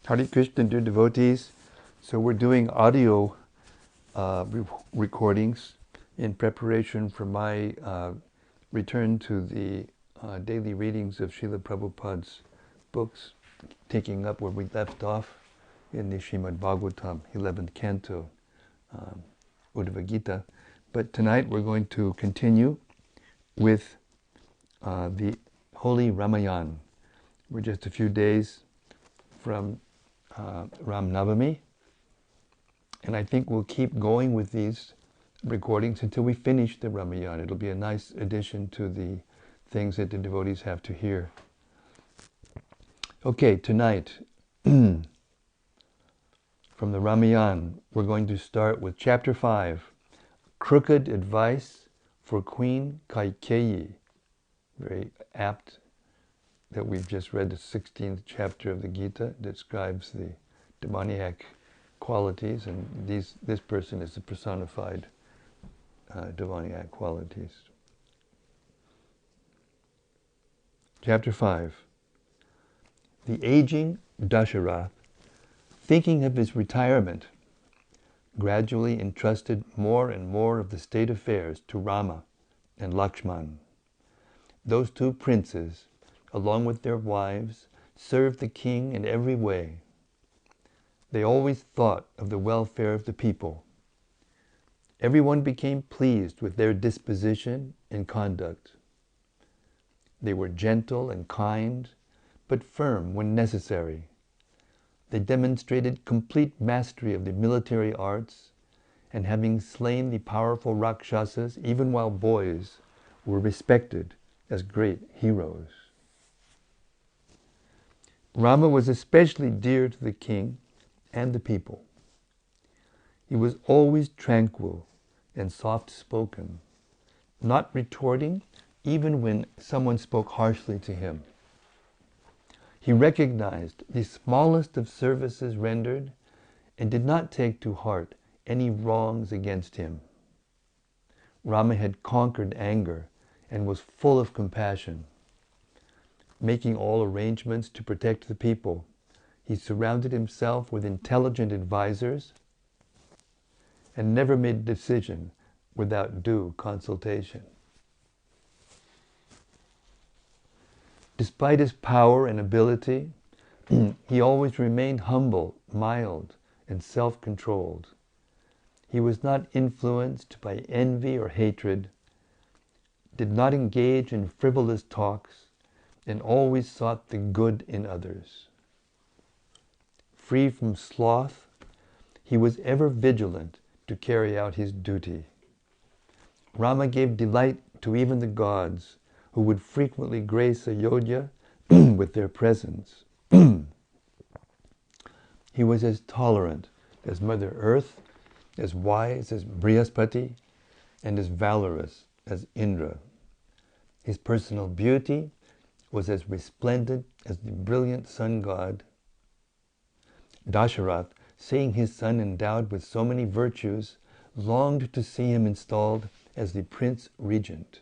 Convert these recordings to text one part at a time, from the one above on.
Hare Krishna, dear devotees. So we're doing audio recordings in preparation for my return to the daily readings of Srila Prabhupada's books, taking up where we left off in the Srimad Bhagavatam, 11th canto, Uddhava Gita. But tonight we're going to continue with the Holy Ramayana. We're just a few days from Ram Navami, and I think we'll keep going with these recordings until we finish the Ramayana. It'll be a nice addition to the things that the devotees have to hear. Okay, tonight, from the Ramayana, we're going to start with chapter 5, Crooked Advice for Queen Kaikeyi. Very apt that we've just read the 16th chapter of the Gita that describes the demoniac qualities, and this person is the personified demoniac qualities. Chapter 5. The aging Dasharatha, thinking of his retirement, gradually entrusted more and more of the state affairs to Rama and Lakshman. Those two princes, along with their wives, served the king in every way. They always thought of the welfare of the people. Everyone became pleased with their disposition and conduct. They were gentle and kind, but firm when necessary. They demonstrated complete mastery of the military arts, and having slain the powerful Rakshasas even while boys, were respected as great heroes. Rama was especially dear to the king and the people. He was always tranquil and soft-spoken, not retorting even when someone spoke harshly to him. He recognized the smallest of services rendered and did not take to heart any wrongs against him. Rama had conquered anger and was full of compassion. Making all arrangements to protect the people, he surrounded himself with intelligent advisors and never made a decision without due consultation. Despite his power and ability, he always remained humble, mild, and self-controlled. He was not influenced by envy or hatred, did not engage in frivolous talks, and always sought the good in others. Free from sloth, he was ever vigilant to carry out his duty. Rama gave delight to even the gods, who would frequently grace Ayodhya with their presence. He was as tolerant as Mother Earth, as wise as Brihaspati, and as valorous as Indra. His personal beauty was as resplendent as the brilliant sun god. Dasharatha, seeing his son endowed with so many virtues, longed to see him installed as the prince regent.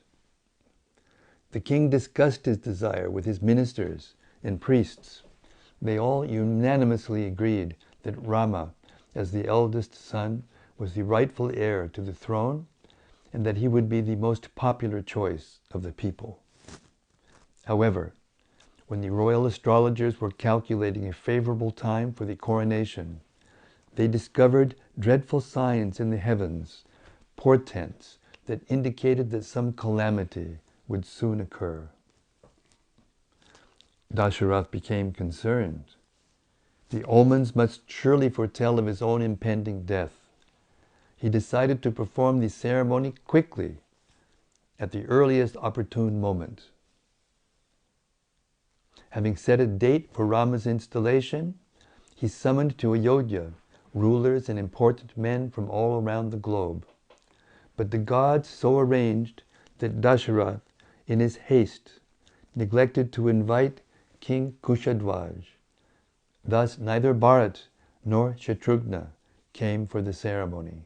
The king discussed his desire with his ministers and priests. They all unanimously agreed that Rama, as the eldest son, was the rightful heir to the throne, and that he would be the most popular choice of the people. However, when the royal astrologers were calculating a favorable time for the coronation, they discovered dreadful signs in the heavens, portents that indicated that some calamity would soon occur. Dasharatha became concerned. The omens must surely foretell of his own impending death. He decided to perform the ceremony quickly, at the earliest opportune moment. Having set a date for Rama's installation, he summoned to Ayodhya rulers and important men from all around the globe. But the gods so arranged that Dasharatha, in his haste, neglected to invite King Kushadhwaj. Thus neither Bharat nor Shatrughna came for the ceremony.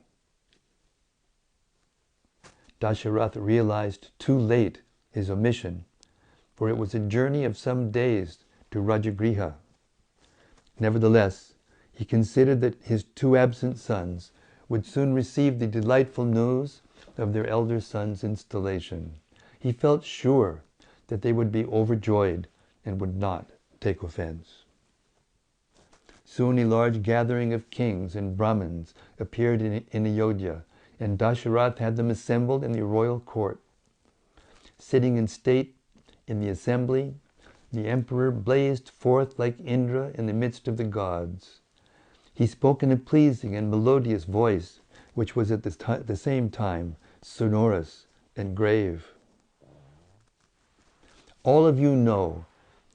Dasharatha realized too late his omission, for it was a journey of some days to Rajagriha. Nevertheless, he considered that his two absent sons would soon receive the delightful news of their elder son's installation. He felt sure that they would be overjoyed and would not take offense. Soon a large gathering of kings and Brahmins appeared in Ayodhya, and Dasharatha had them assembled in the royal court. Sitting in state in the assembly, the emperor blazed forth like Indra in the midst of the gods. He spoke in a pleasing and melodious voice, which was at the same time sonorous and grave. All of you know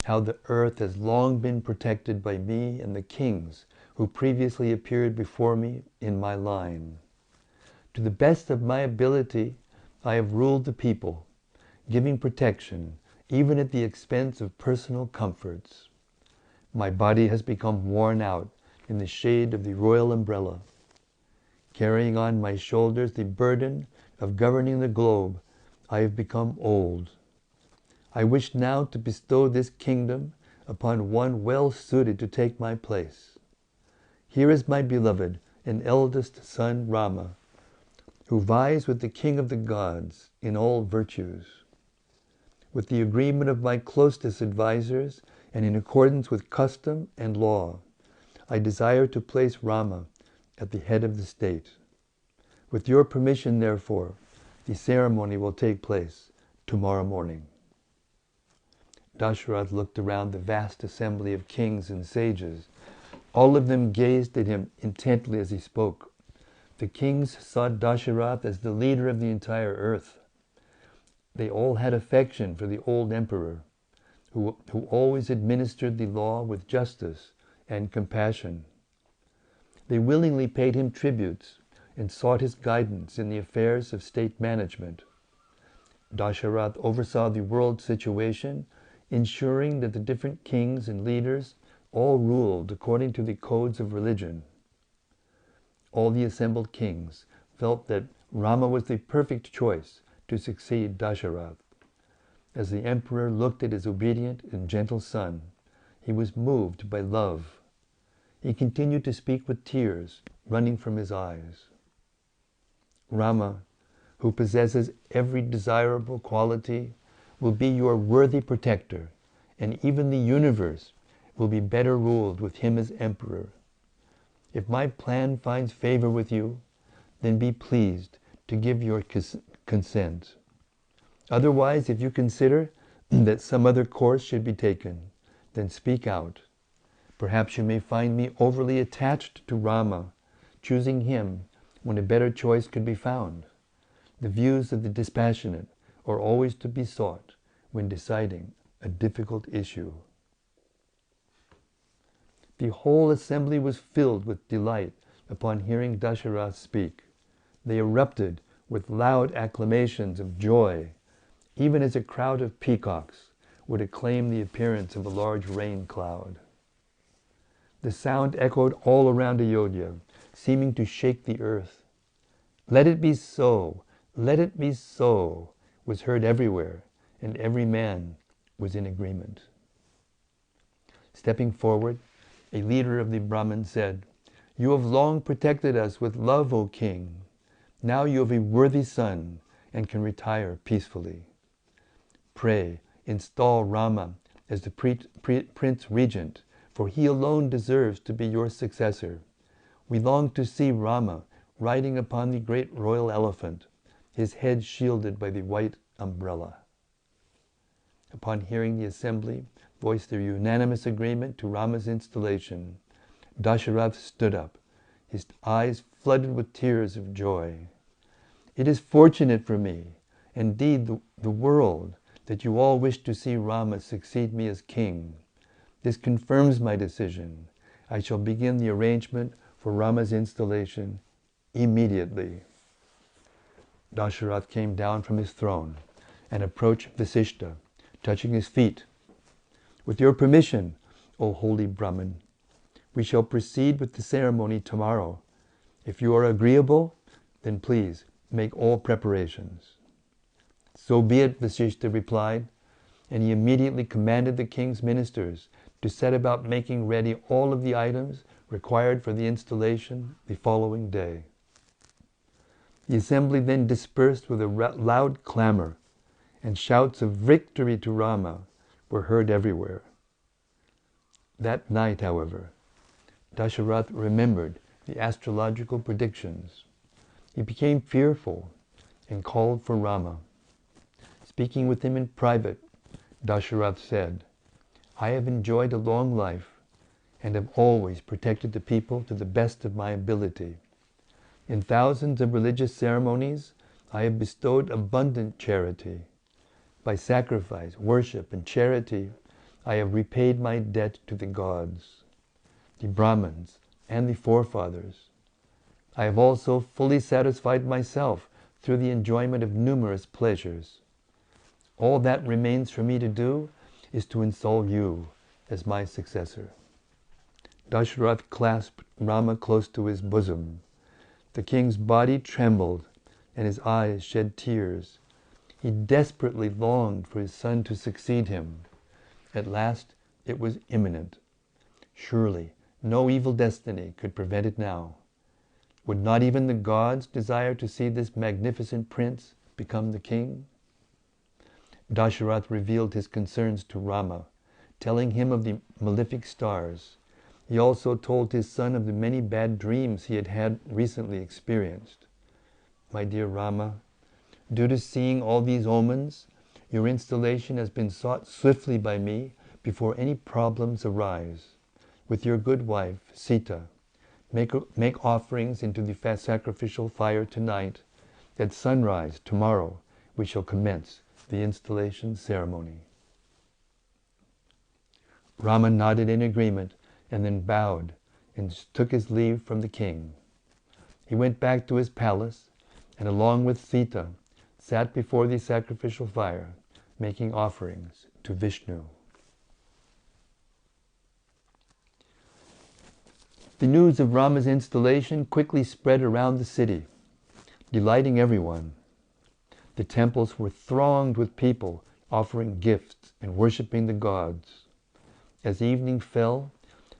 how the earth has long been protected by me and the kings who previously appeared before me in my line. To the best of my ability, I have ruled the people, giving protection even at the expense of personal comforts. My body has become worn out in the shade of the royal umbrella. Carrying on my shoulders the burden of governing the globe, I have become old. I wish now to bestow this kingdom upon one well suited to take my place. Here is my beloved and eldest son Rama, who vies with the king of the gods in all virtues. With the agreement of my closest advisors and in accordance with custom and law, I desire to place Rama at the head of the state. With your permission, therefore, the ceremony will take place tomorrow morning. Dasharatha looked around the vast assembly of kings and sages. All of them gazed at him intently as he spoke. The kings saw Dasharatha as the leader of the entire earth. They all had affection for the old emperor, who always administered the law with justice and compassion. They willingly paid him tributes and sought his guidance in the affairs of state management. Dasharatha oversaw the world situation, ensuring that the different kings and leaders all ruled according to the codes of religion. All the assembled kings felt that Rama was the perfect choice to succeed Dasharatha. As the emperor looked at his obedient and gentle son, he was moved by love. He continued to speak with tears running from his eyes. Rama, who possesses every desirable quality, will be your worthy protector, and even the universe will be better ruled with him as emperor. If my plan finds favor with you, then be pleased to give your consent. Otherwise, if you consider that some other course should be taken, then speak out. Perhaps you may find me overly attached to Rama, choosing him when a better choice could be found. The views of the dispassionate are always to be sought when deciding a difficult issue. The whole assembly was filled with delight upon hearing Dasharatha speak. They erupted with loud acclamations of joy, even as a crowd of peacocks would acclaim the appearance of a large rain cloud. The sound echoed all around Ayodhya, seeming to shake the earth. "Let it be so! Let it be so!" was heard everywhere, and every man was in agreement. Stepping forward, a leader of the Brahmins said, "You have long protected us with love, O king. Now you have a worthy son and can retire peacefully. Pray, install Rama as the Prince Regent, for he alone deserves to be your successor. We long to see Rama riding upon the great royal elephant, his head shielded by the white umbrella." Upon hearing the assembly voice their unanimous agreement to Rama's installation, Dasharatha stood up, his eyes flooded with tears of joy. "It is fortunate for me, indeed the world, that you all wish to see Rama succeed me as king. This confirms my decision. I shall begin the arrangement for Rama's installation immediately." Dasharatha came down from his throne and approached Vasishtha, touching his feet. "With your permission, O holy Brahmin, we shall proceed with the ceremony tomorrow. If you are agreeable, then please make all preparations." "So be it," Vasishtha replied, and he immediately commanded the king's ministers to set about making ready all of the items required for the installation the following day. The assembly then dispersed with a loud clamor, and shouts of victory to Rama were heard everywhere. That night, however, Dasharatha remembered the astrological predictions. He became fearful and called for Rama. Speaking with him in private, Dasharatha said, "I have enjoyed a long life and have always protected the people to the best of my ability. In thousands of religious ceremonies, I have bestowed abundant charity. By sacrifice, worship, and charity, I have repaid my debt to the gods, the Brahmins, and the forefathers. I have also fully satisfied myself through the enjoyment of numerous pleasures. All that remains for me to do is to install you as my successor." Dasharatha clasped Rama close to his bosom. The king's body trembled and his eyes shed tears. He desperately longed for his son to succeed him. At last it was imminent. Surely no evil destiny could prevent it now. Would not even the gods desire to see this magnificent prince become the king? Dasharatha revealed his concerns to Rama, telling him of the malefic stars. He also told his son of the many bad dreams he had recently experienced. "My dear Rama, due to seeing all these omens, your installation has been sought swiftly by me before any problems arise. With your good wife, Sita, make offerings into the sacrificial fire tonight. At sunrise tomorrow we shall commence the installation ceremony." Rama nodded in agreement and then bowed and took his leave from the king. He went back to his palace and along with Sita sat before the sacrificial fire, making offerings to Vishnu. The news of Rama's installation quickly spread around the city, delighting everyone. The temples were thronged with people offering gifts and worshipping the gods. As evening fell,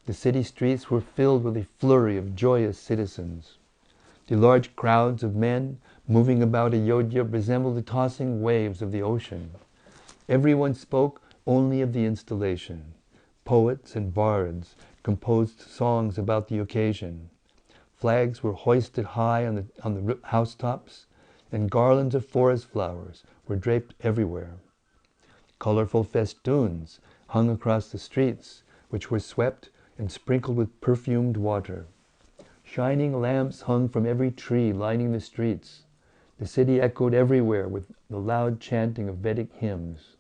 the city streets were filled with a flurry of joyous citizens. The large crowds of men moving about Ayodhya resembled the tossing waves of the ocean. Everyone spoke only of the installation. Poets and bards composed songs about the occasion. Flags were hoisted high on the housetops, and garlands of forest flowers were draped everywhere. Colorful festoons hung across the streets, which were swept and sprinkled with perfumed water. Shining lamps hung from every tree lining the streets. The city echoed everywhere with the loud chanting of Vedic hymns.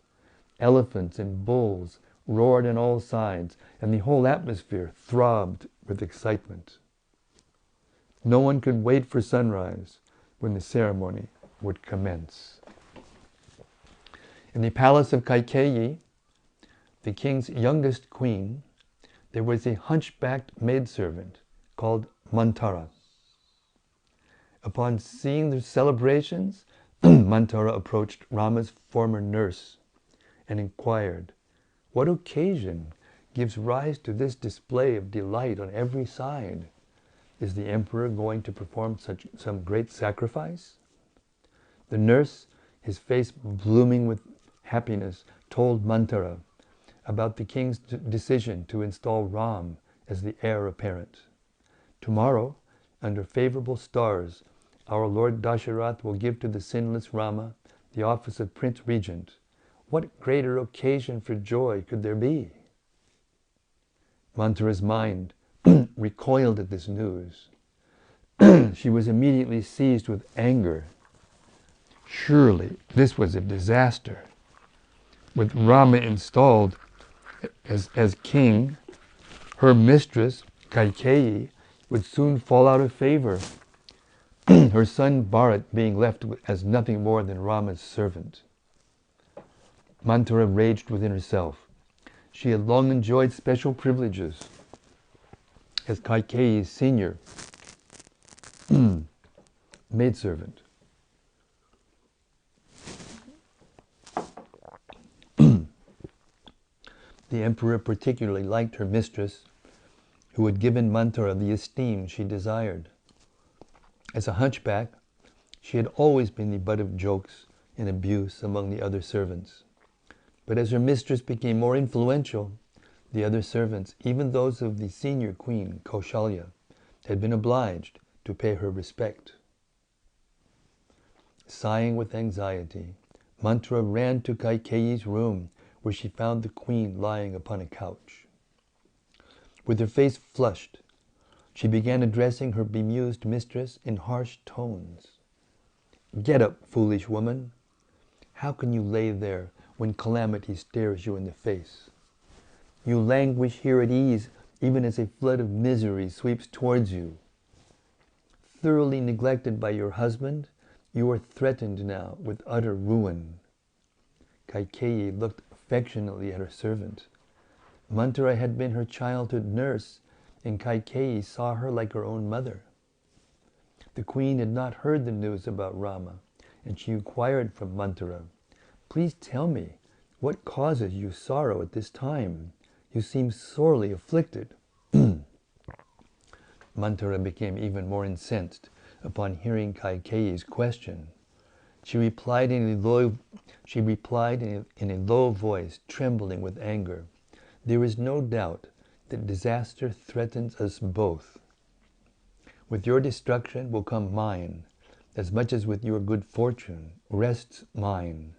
Elephants and bulls roared on all sides, and the whole atmosphere throbbed with excitement. No one could wait for sunrise when the ceremony would commence. In the palace of Kaikeyi, the king's youngest queen, there was a hunchbacked maidservant called Mantara. Upon seeing the celebrations, Mantara approached Rama's former nurse and inquired, "What occasion gives rise to this display of delight on every side? Is the emperor going to perform some great sacrifice?" The nurse, his face blooming with happiness, told Mantara about the king's decision to install Ram as the heir apparent. "Tomorrow, under favorable stars, our Lord Dasharatha will give to the sinless Rama the office of Prince Regent. What greater occasion for joy could there be?" Mantara's mind recoiled at this news. She was immediately seized with anger. Surely this was a disaster. With Rama installed as king, her mistress, Kaikeyi, would soon fall out of favor, her son Bharat being left as nothing more than Rama's servant. Mantara raged within herself. She had long enjoyed special privileges as Kaikeyi's senior maidservant. The The emperor particularly liked her mistress, who had given Manthara the esteem she desired. As a hunchback, she had always been the butt of jokes and abuse among the other servants. But as her mistress became more influential, the other servants, even those of the senior queen, Kaushalya, had been obliged to pay her respect. Sighing with anxiety, Manthara ran to Kaikeyi's room, where she found the queen lying upon a couch. With her face flushed, she began addressing her bemused mistress in harsh tones. "Get up, foolish woman! How can you lay there when calamity stares you in the face? You languish here at ease, even as a flood of misery sweeps towards you. Thoroughly neglected by your husband, you are threatened now with utter ruin." Kaikeyi looked affectionately at her servant. Manthara had been her childhood nurse, and Kaikeyi saw her like her own mother. The queen had not heard the news about Rama, and she inquired from Manthara, "Please tell me, what causes you sorrow at this time? You seem sorely afflicted." Manthara became even more incensed upon hearing Kaikeyi's question. She replied in a low voice, trembling with anger, "There is no doubt that disaster threatens us both. With your destruction will come mine, as much as with your good fortune rests mine.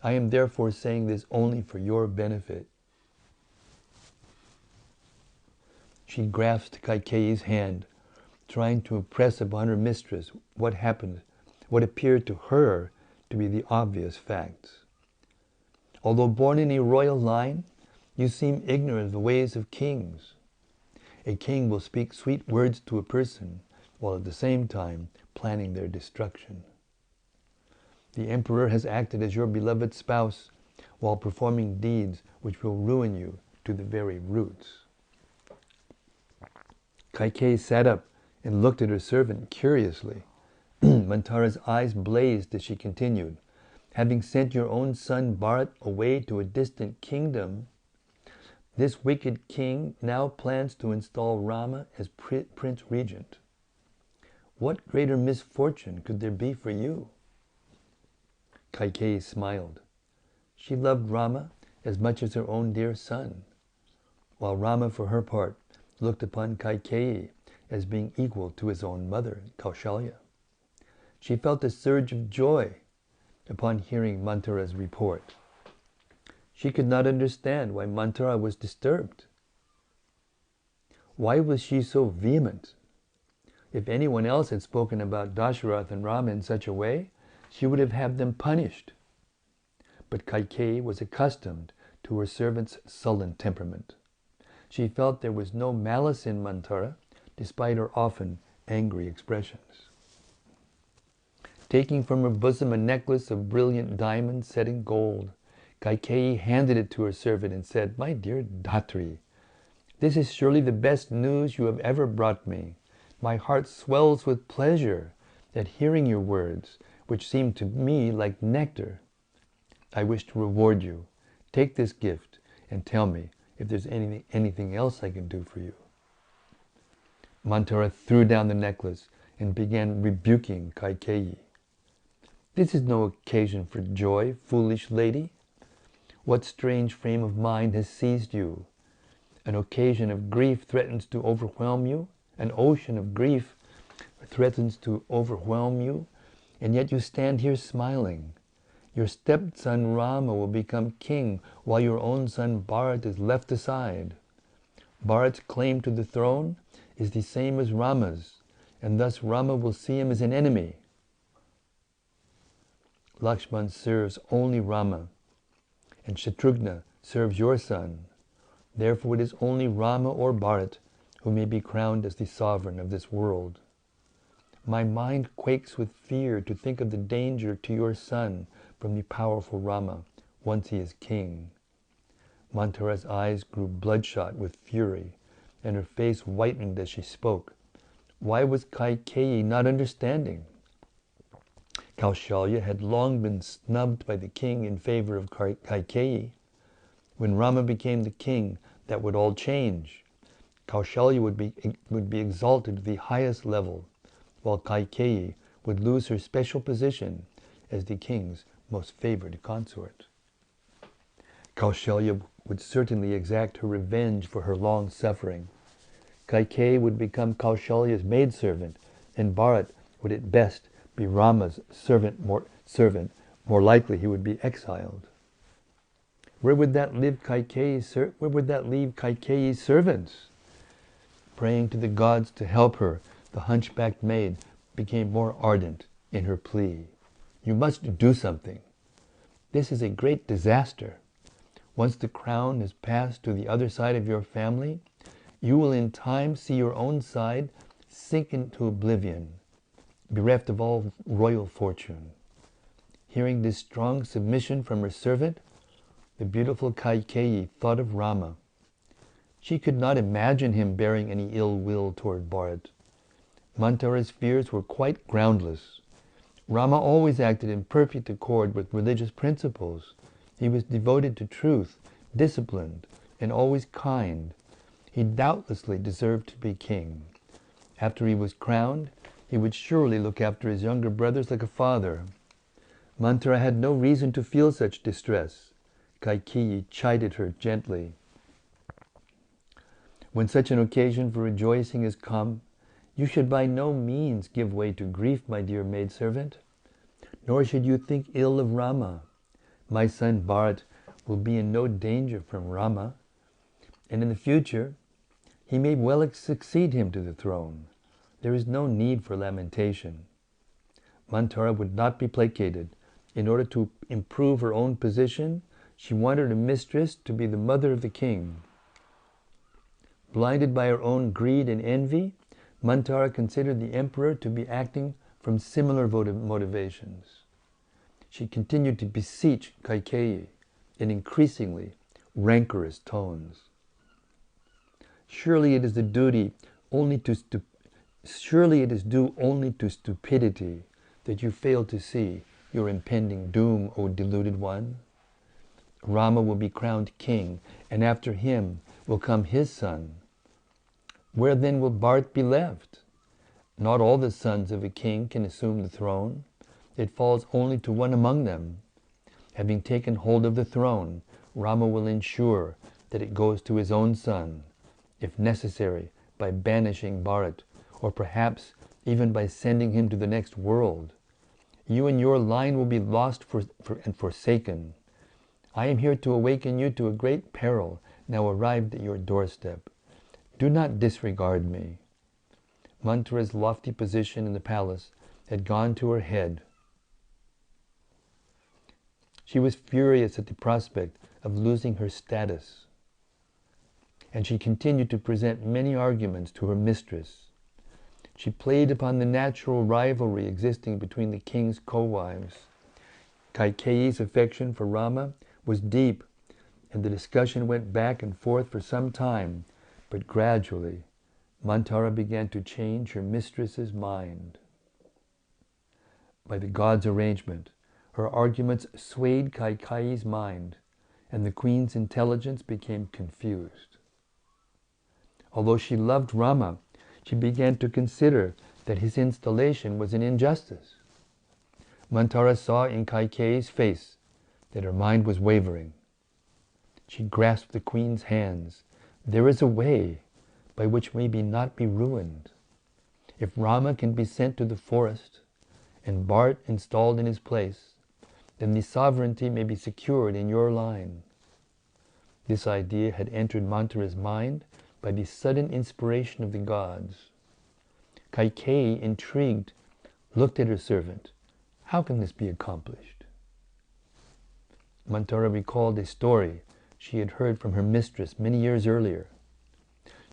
I am therefore saying this only for your benefit." She grasped Kaikeyi's hand, trying to impress upon her mistress what appeared to her to be the obvious facts. "Although born in a royal line, you seem ignorant of the ways of kings. A king will speak sweet words to a person, while at the same time planning their destruction. The emperor has acted as your beloved spouse, while performing deeds which will ruin you to the very roots." Kaikeyi sat up and looked at her servant curiously. Manthara's eyes blazed as she continued, "Having sent your own son Bharat away to a distant kingdom, this wicked king now plans to install Rama as Prince Regent. What greater misfortune could there be for you?" Kaikeyi smiled. She loved Rama as much as her own dear son, while Rama, for her part, looked upon Kaikeyi as being equal to his own mother, Kaushalya. She felt a surge of joy upon hearing Manthara's report. She could not understand why Manthara was disturbed. Why was she so vehement? If anyone else had spoken about Dasharatha and Rama in such a way, she would have had them punished. But Kaikeyi was accustomed to her servant's sullen temperament. She felt there was no malice in Manthara, despite her often angry expressions. Taking from her bosom a necklace of brilliant diamonds set in gold, Kaikeyi handed it to her servant and said, "My dear Dhatri, this is surely the best news you have ever brought me. My heart swells with pleasure at hearing your words, which seem to me like nectar. I wish to reward you. Take this gift and tell me if there's anything else I can do for you." Manthara threw down the necklace and began rebuking Kaikeyi. "This is no occasion for joy, foolish lady. What strange frame of mind has seized you? An occasion of grief threatens to overwhelm you. An ocean of grief threatens to overwhelm you, and yet you stand here smiling. Your stepson Rama will become king, while your own son Bharat is left aside. Bharat's claim to the throne is the same as Rama's, and thus Rama will see him as an enemy. Lakshman serves only Rama, and Shatrughna serves your son. Therefore it is only Rama or Bharat who may be crowned as the sovereign of this world. My mind quakes with fear to think of the danger to your son from the powerful Rama once he is king." Manthara's eyes grew bloodshot with fury, and her face whitened as she spoke. Why was Kaikeyi not understanding? Kaushalya had long been snubbed by the king in favor of Kaikeyi. When Rama became the king, that would all change. Kaushalya would be exalted to the highest level, while Kaikeyi would lose her special position as the king's most favored consort. Kaushalya would certainly exact her revenge for her long suffering. Kaikeyi would become Kaushalya's maidservant, and Bharat would at best be Rama's servant. More likely he would be exiled. Where would that leave Kaikeyi's servants? Praying to the gods to help her, the hunchbacked maid became more ardent in her plea. You must do something. This is a great disaster. Once the crown has passed to the other side of your family, you will in time see your own side sink into oblivion, bereft of all royal fortune. Hearing this strong submission from her servant, the beautiful Kaikeyi thought of Rama. She could not imagine him bearing any ill will toward Bharat. Manthara's fears were quite groundless. Rama always acted in perfect accord with religious principles. He was devoted to truth, disciplined, and always kind. He doubtlessly deserved to be king. After he was crowned, he would surely look after his younger brothers like a father. Manthara had no reason to feel such distress. Kaikeyi chided her gently. When such an occasion for rejoicing has come, you should by no means give way to grief, my dear maidservant. Nor should you think ill of Rama. My son Bharat will be in no danger from Rama, and in the future he may well succeed him to the throne. There is no need for lamentation. Manthara would not be placated. In order to improve her own position, she wanted her mistress to be the mother of the king. Blinded by her own greed and envy, Manthara considered the emperor to be acting from similar motivations. She continued to beseech Kaikeyi in increasingly rancorous tones. Surely it is due only to stupidity that you fail to see your impending doom, O deluded one. Rama will be crowned king, and after him will come his son. Where then will Bharat be left? Not all the sons of a king can assume the throne. It falls only to one among them. Having taken hold of the throne, Rama will ensure that it goes to his own son, if necessary, by banishing Bharat, or perhaps even by sending him to the next world. You and your line will be lost and forsaken. I am here to awaken you to a great peril now arrived at your doorstep. Do not disregard me. Manthara's lofty position in the palace had gone to her head. She was furious at the prospect of losing her status, and she continued to present many arguments to her mistress. She played upon the natural rivalry existing between the king's co-wives. Kaikeyi's affection for Rama was deep, and the discussion went back and forth for some time, but gradually Manthara began to change her mistress's mind. By the gods' arrangement, her arguments swayed Kaikeyi's mind, and the queen's intelligence became confused. Although she loved Rama, she began to consider that his installation was an injustice. Manthara saw in Kaikeyi's face that her mind was wavering. She grasped the queen's hands. There is a way by which we may not be ruined. If Rama can be sent to the forest and Bharat installed in his place, then the sovereignty may be secured in your line. This idea had entered Manthara's mind by the sudden inspiration of the gods. Kaikeyi, intrigued, looked at her servant. How can this be accomplished? Manthara recalled a story she had heard from her mistress many years earlier.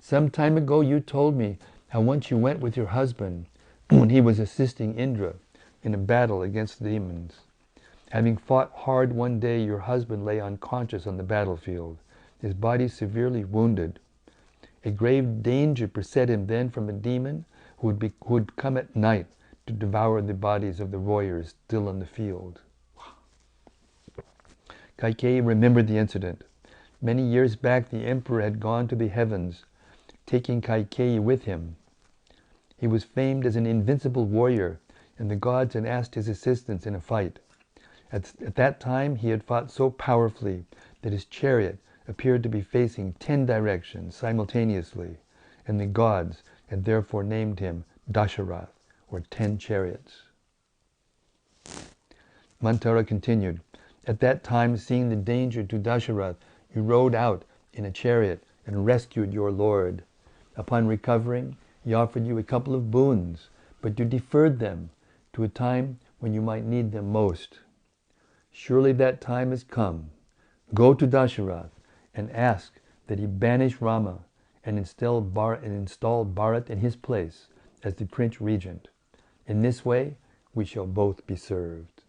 Some time ago you told me how once you went with your husband when he was assisting Indra in a battle against the demons. Having fought hard one day, your husband lay unconscious on the battlefield, his body severely wounded. A grave danger beset him then from a demon who would come at night to devour the bodies of the warriors still on the field. Kaikeyi remembered the incident. Many years back, the emperor had gone to the heavens, taking Kaikeyi with him. He was famed as an invincible warrior, and the gods had asked his assistance in a fight. At that time, he had fought so powerfully that his chariot appeared to be facing 10 directions simultaneously, and the gods had therefore named him Dasharath, or 10 chariots. Manthara continued, "At that time, seeing the danger to Dasharath, you rode out in a chariot and rescued your lord. Upon recovering, he offered you a couple of boons, but you deferred them to a time when you might need them most. Surely that time has come. Go to Dasharath and ask that he banish Rama and install Bharat in his place as the Prince Regent. In this way, we shall both be saved.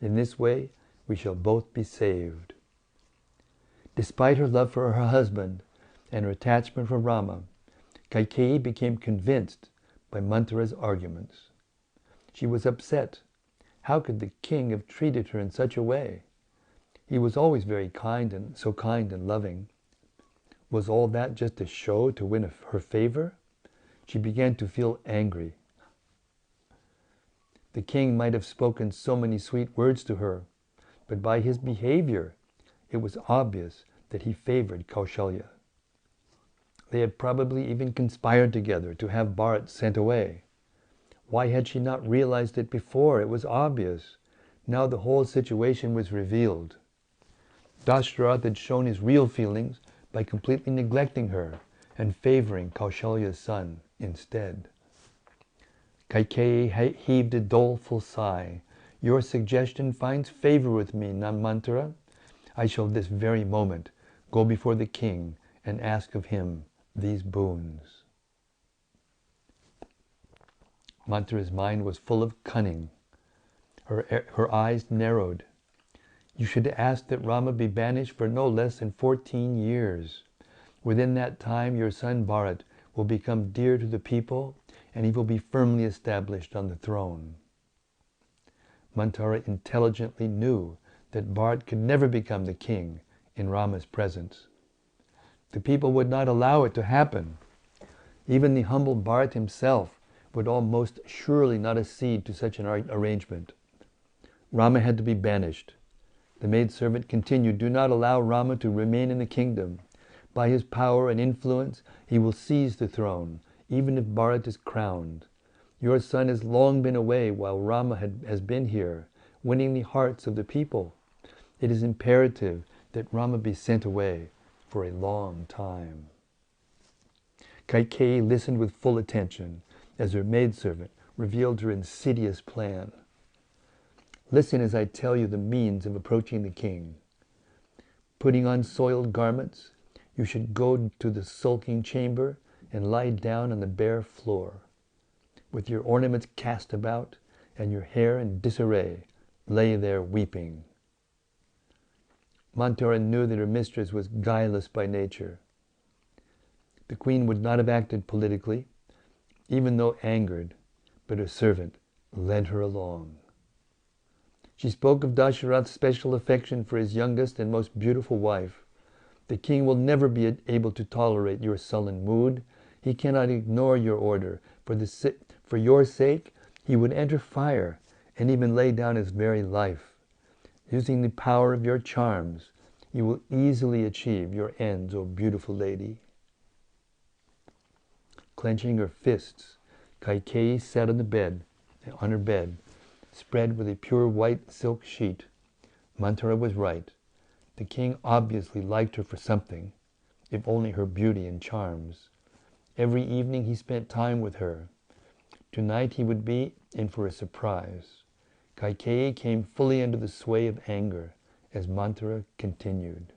In this way, we shall both be saved." Despite her love for her husband and her attachment for Rama, Kaikeyi became convinced by Manthara's arguments. She was upset. How could the king have treated her in such a way? He was always very kind and loving. Was all that just a show to win her favor? She began to feel angry. The king might have spoken so many sweet words to her, but by his behavior, it was obvious that he favored Kaushalya. They had probably even conspired together to have Bharat sent away. Why had she not realized it before? It was obvious. Now the whole situation was revealed. Dasharath had shown his real feelings by completely neglecting her and favoring Kaushalya's son instead. Kaikeyi heaved a doleful sigh. "Your suggestion finds favor with me, Manthara. I shall this very moment go before the king and ask of him these boons." Manthara's mind was full of cunning. Her eyes narrowed. "You should ask that Rama be banished for no less than 14 years. Within that time, your son Bharat will become dear to the people, and he will be firmly established on the throne." Manthara intelligently knew that Bharat could never become the king in Rama's presence. The people would not allow it to happen. Even the humble Bharat himself would almost surely not accede to such an arrangement. Rama had to be banished. The maidservant continued, "Do not allow Rama to remain in the kingdom. By his power and influence, he will seize the throne, even if Bharat is crowned. Your son has long been away while Rama has been here, winning the hearts of the people. It is imperative that Rama be sent away for a long time." Kaikeyi listened with full attention as her maidservant revealed her insidious plan. "Listen as I tell you the means of approaching the king. Putting on soiled garments, you should go to the sulking chamber and lie down on the bare floor. With your ornaments cast about and your hair in disarray, lay there weeping." Manthara knew that her mistress was guileless by nature. The queen would not have acted politically, even though angered, but her servant led her along. She spoke of Dasharath's special affection for his youngest and most beautiful wife. "The king will never be able to tolerate your sullen mood. He cannot ignore your order. For your sake, he would enter fire and even lay down his very life. Using the power of your charms, you will easily achieve your ends, O beautiful lady." Clenching her fists, Kaikeyi sat on her bed, spread with a pure white silk sheet. Manthara was right. The king obviously liked her for something, if only her beauty and charms. Every evening he spent time with her. Tonight he would be in for a surprise. Kaikeyi came fully under the sway of anger as Manthara continued.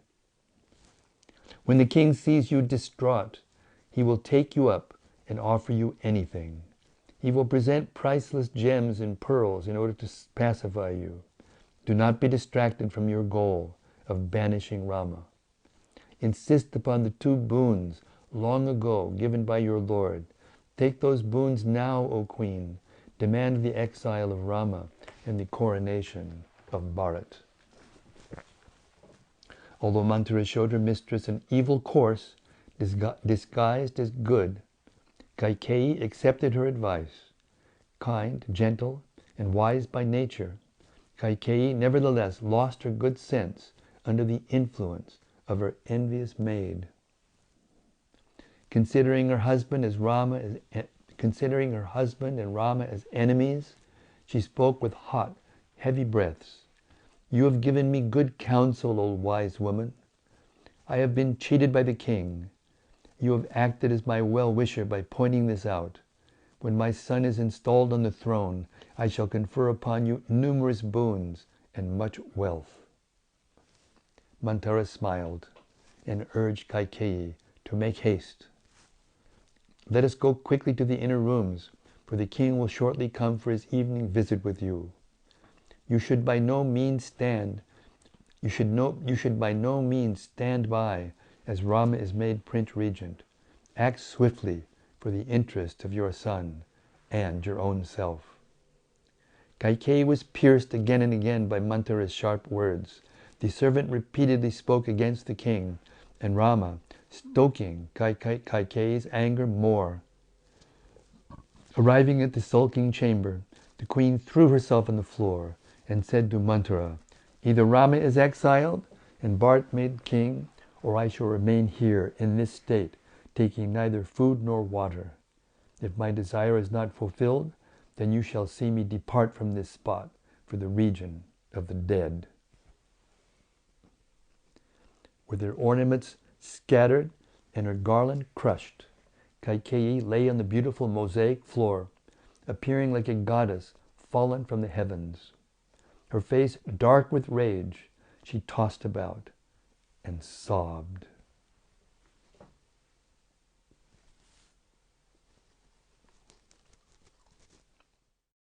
"When the king sees you distraught, he will take you up and offer you anything. He will present priceless gems and pearls in order to pacify you. Do not be distracted from your goal of banishing Rama. Insist upon the 2 boons long ago given by your lord. Take those boons now, O queen. Demand the exile of Rama and the coronation of Bharat." Although Manthara showed her mistress an evil course, disguised as good, Kaikeyi accepted her advice. Kind, gentle, and wise by nature, Kaikeyi nevertheless lost her good sense under the influence of her envious maid. Considering her husband and Rama as enemies, she spoke with hot, heavy breaths. "You have given me good counsel, O wise woman. I have been cheated by the king. You have acted as my well-wisher by pointing this out. When my son is installed on the throne, I shall confer upon you numerous boons and much wealth." Manthara smiled and urged Kaikeyi to make haste. "Let us go quickly to the inner rooms, for the king will shortly come for his evening visit with you. You should by no means stand by as Rama is made Prince Regent. Act swiftly for the interest of your son and your own self." Kaikeyi was pierced again and again by Manthara's sharp words. The servant repeatedly spoke against the king, and Rama, stoking Kaikeyi's anger more. Arriving at the sulking chamber, the queen threw herself on the floor and said to Manthara, "Either Rama is exiled and Bharat made king, or I shall remain here in this state, taking neither food nor water. If my desire is not fulfilled, then you shall see me depart from this spot for the region of the dead." With her ornaments scattered and her garland crushed, Kaikeyi lay on the beautiful mosaic floor, appearing like a goddess fallen from the heavens. Her face dark with rage, she tossed about and sobbed.